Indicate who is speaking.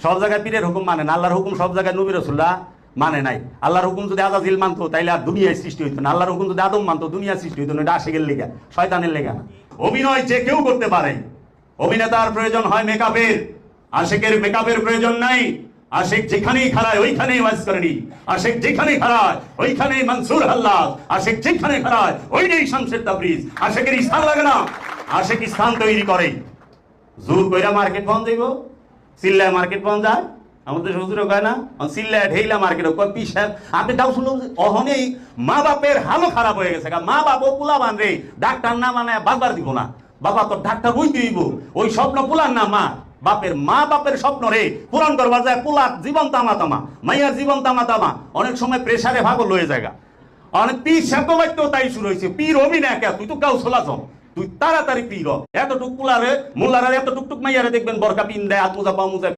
Speaker 1: সব জায়গায় পীরের হুকুম মানে না, আল্লাহর হুকুম সব জায়গায় নবী রাসূলুল্লাহ মানে নাই। আল্লাহর হুকুম যদি আজাজিল মানতো তাইলে আর দুনিয়ায় সৃষ্টি হইতো না। আল্লাহর হুকুম যদি আদম মানতো দুনিয়া সৃষ্টি হইতো না। এটা আশিকের লেগা, শয়তানের লেগা না। অভিনয় যে কেউ করতে পারে। অভিনেতার প্রয়োজন হয় মেকআপের, আশিকের মেকআপের প্রয়োজন নাই। আশিক যেখানেই খাড়ায় ওইখানেই ওয়াজ করেনি, আশিক যেখানেই খাড়ায় ওইখানেই মনসুর হাল্লাজ, আশিক যেখানে খাড়ায় ওইটাই শামসুর তাবরিজ। আশিকের স্থান লাগে না, আশিক স্থান তৈরি করে। জোর কইরা মার্কেট পাওয়া যাইব, চিল্লায় মার্কেট পাওয়া যায়। আমাদের শ্বশুরও কয় না চিল্লায় ঢেইলা মার্কেট কয় পি সাহেব আপনি তাও শুনলাম অহনেই মা বাপের হালও খারাপ হয়ে গেছে। মা বাপ ও পোলা বান রে ডাক্তার না মানে বারবার দিব না, বাবা তো ডাক্তার বইতে হইব। ওই স্বপ্ন পোলার না মা বাপের, মা বাপের স্বপ্ন রে পূরণ করবার যায় পোলার জীবন তামা তামা, মাইয়ার জীবন তামা তামা। অনেক সময় প্রেসারে ভাগল হয়ে যায়। অনেক পীর শব্দ বাক্য তাই শুরু হয়েছে, পীর হবি না কে তুই তো কাউ চলাচল, তুই তাড়াতাড়ি পীর। এতটুক পোলারে মোল্লারা এত টুকটুক মাইয়ারে দেখবেন বরকা পিন দেয়, আত্মজা পামুজা